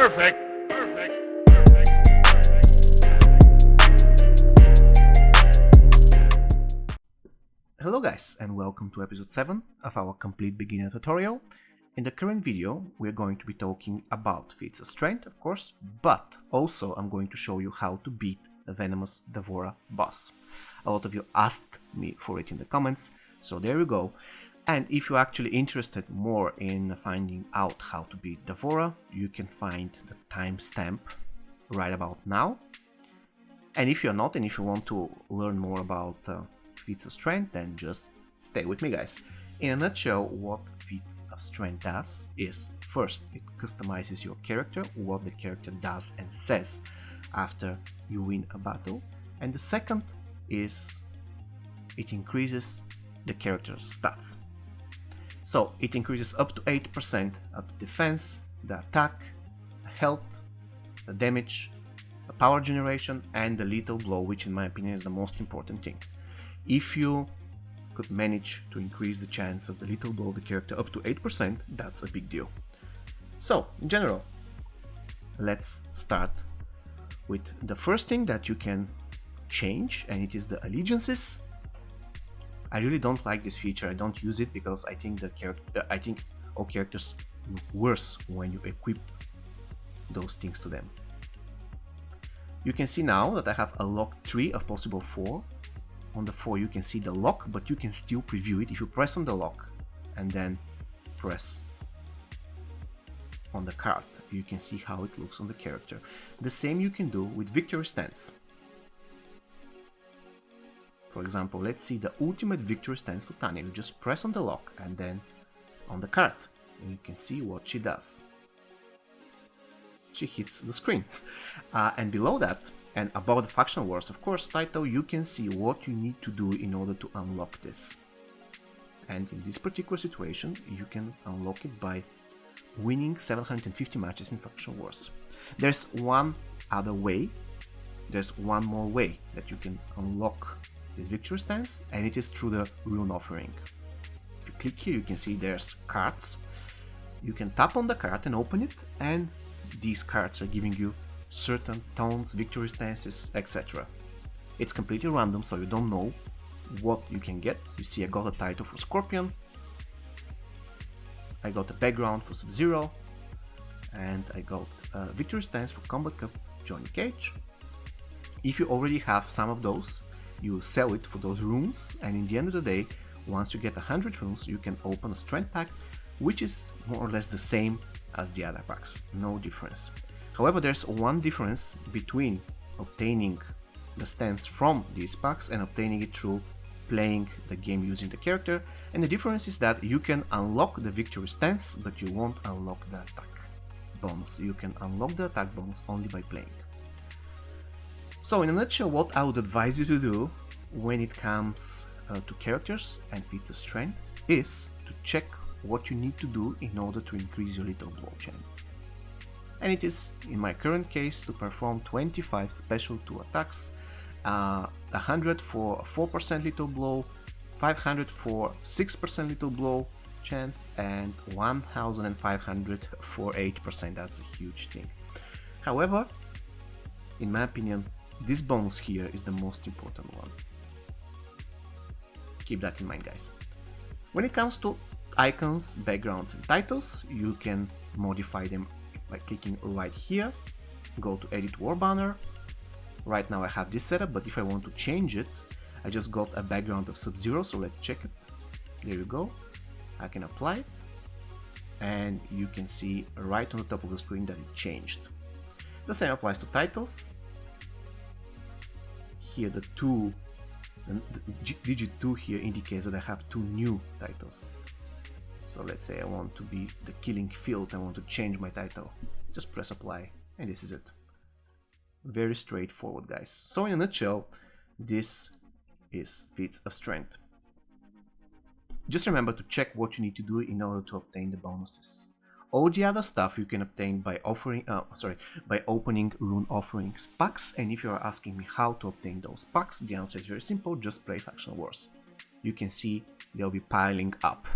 Perfect. Hello guys, and welcome to episode 7 of our complete beginner tutorial. In the current video we're going to be talking about Feats of Strength, of course, but also I'm going to show you how to beat the Venomous Devourer boss. A lot of you asked me for it in the comments, so there you go. And if you're actually interested more in finding out how to beat Devourer, you can find the timestamp right about now. And if you're not, and if you want to learn more about Feats of Strength, then just stay with me, guys. In a nutshell, what Feat of Strength does is, first, it customizes your character, what the character does and says after you win a battle, and the second is it increases the character's stats. So it increases up to 8% of the defense, the attack, the health, the damage, the power generation, and the lethal blow, which in my opinion is the most important thing. If you could manage to increase the chance of the lethal blow of the character up to 8%, that's a big deal. So, in general, let's start with the first thing that you can change, and it is the allegiances. I really don't like this feature. I don't use it because I think all characters look worse when you equip those things to them. You can see now that I have a lock 3 of possible 4. On the 4 you can see the lock, but you can still preview it if you press on the lock and then press on the card. You can see how it looks on the character. The same you can do with victory stance. For example, let's see the ultimate victory stance for Tanya. You just press on the lock and then on the card, and you can see what she does. She hits the screen. And below that, and above the Faction Wars, of course, title, you can see what you need to do in order to unlock this. And in this particular situation, you can unlock it by winning 750 matches in Faction Wars. There's one other way, there's one more way that you can unlock this victory stance, and it is through the rune offering. If you click here, you can see there's cards. You can tap on the card and open it, and these cards are giving you certain tones, victory stances, etc. It's completely random, so you don't know what you can get. You see I got a title for Scorpion, I got a background for Sub-Zero, and I got a victory stance for Combat Club Johnny Cage. If you already have some of those, you sell it for those runes, and in the end of the day, once you get 100 runes, you can open a strength pack, which is more or less the same as the other packs, no difference. However, there's one difference between obtaining the stance from these packs and obtaining it through playing the game using the character, and the difference is that you can unlock the victory stance, but you won't unlock the attack bonus. You can unlock the attack bonus only by playing. So in a nutshell, what I would advise you to do when it comes to characters and Feats of Strength is to check what you need to do in order to increase your lethal blow chance. And it is, in my current case, to perform 25 special 2 attacks, 100 for 4% lethal blow, 500 for 6% lethal blow chance, and 1500 for 8%. That's a huge thing. However, in my opinion, this bonus here is the most important one. Keep that in mind, guys. When it comes to icons, backgrounds, and titles, you can modify them by clicking right here. Go to Edit War Banner. Right now I have this setup, but if I want to change it, I just got a background of Sub-Zero, so let's check it. There you go. I can apply it, and you can see right on the top of the screen that it changed. The same applies to titles. Here the digit 2 here indicates that I have 2 new titles. So let's say I want to be the Killing Field, I want to change my title. Just press apply, and this is it. Very straightforward, guys. So in a nutshell, this is Feats of Strength. Just remember to check what you need to do in order to obtain the bonuses. All the other stuff you can obtain by opening Rune Offerings packs, and if you are asking me how to obtain those packs, the answer is very simple, just play Faction Wars. You can see they'll be piling up.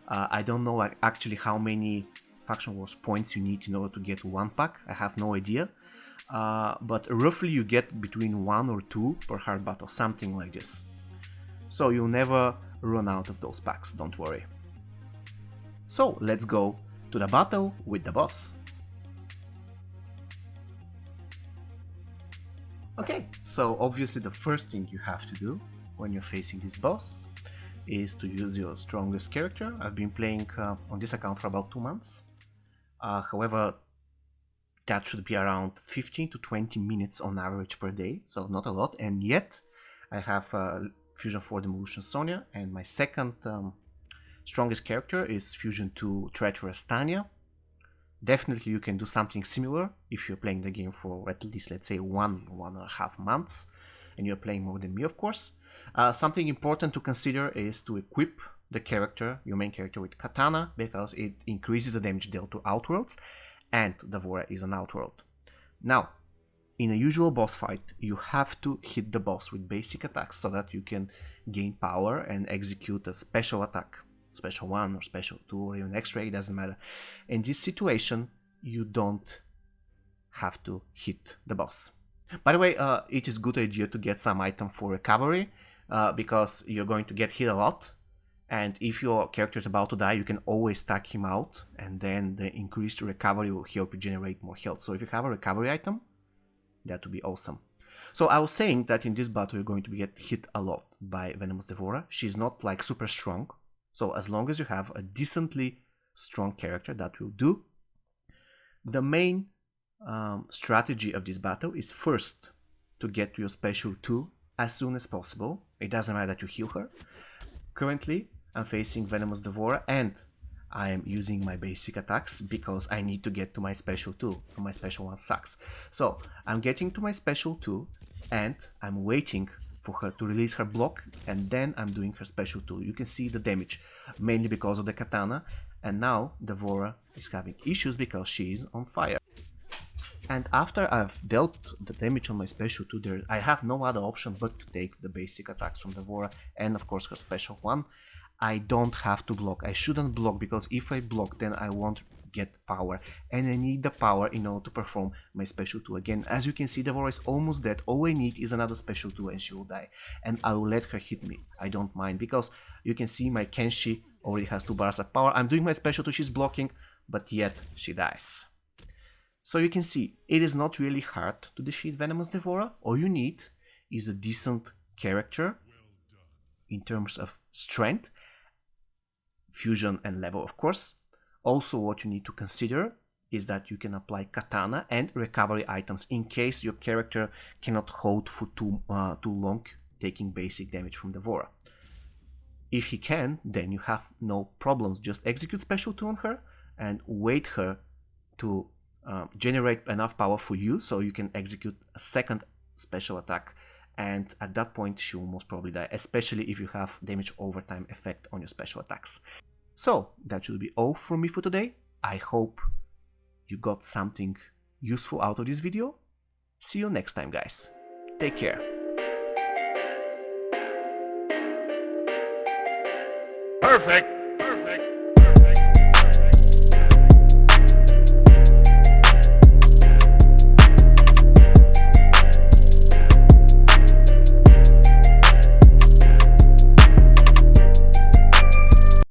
I don't know actually how many Faction Wars points you need in order to get one pack. I have no idea. But roughly you get between 1 or 2 per hard battle, something like this. So you'll never run out of those packs, don't worry. So let's go to the battle with the boss. Okay, so obviously the first thing you have to do when you're facing this boss is to use your strongest character. I've been playing on this account for about 2 months. However, that should be around 15 to 20 minutes on average per day, so not a lot, and yet I have Fusion 4 Demolition Sonya, and my second strongest character is Fusion 2 Treacherous Tanya. Definitely you can do something similar if you're playing the game for at least, let's say, 1.5 months, and you're playing more than me, of course. Something important to consider is to equip the character, your main character, with Katana, because it increases the damage dealt to Outworlds, and Devora is an Outworld. Now, in a usual boss fight, you have to hit the boss with basic attacks so that you can gain power and execute a special attack. Special 1 or Special 2 or even X-Ray, doesn't matter. In this situation, you don't have to hit the boss. By the way, it is a good idea to get some item for recovery, because you're going to get hit a lot, and if your character is about to die, you can always tag him out, and then the increased recovery will help you generate more health. So if you have a recovery item, that would be awesome. So I was saying that in this battle you're going to get hit a lot by Venomous Devora. She's not like super strong, so as long as you have a decently strong character, that will do. The main strategy of this battle is first to get to your Special 2 as soon as possible. It doesn't matter that you heal her. Currently I'm facing Venomous Devora and I am using my basic attacks because I need to get to my Special 2, and my Special 1 sucks. So I'm getting to my Special 2 and I'm waiting for her to release her block, and then I'm doing her Special 2. You can see the damage, mainly because of the Katana, and now Devora is having issues because she is on fire. And after I've dealt the damage on my Special 2, I have no other option but to take the basic attacks from Devora and of course her Special 1. I don't have to block. I shouldn't block, because if I block then I won't get power, and I need the power in order to perform my Special 2 again. As you can see, Devora is almost dead. All I need is another Special 2 and she will die, and I will let her hit me. I don't mind, because you can see my Kenshi already has 2 bars of power. I'm doing my Special 2, she's blocking, but yet she dies. So you can see, it is not really hard to defeat Venomous Devora. All you need is a decent character in terms of strength, fusion and level, of course. Also, what you need to consider is that you can apply Katana and recovery items in case your character cannot hold for too long, taking basic damage from Devora. If he can, then you have no problems. Just execute Special 2 on her and wait her to generate enough power for you so you can execute a second special attack, and at that point she will most probably die, especially if you have damage over time effect on your special attacks. So that should be all from me for today. I hope you got something useful out of this video. See you next time, guys. Take care. Perfect.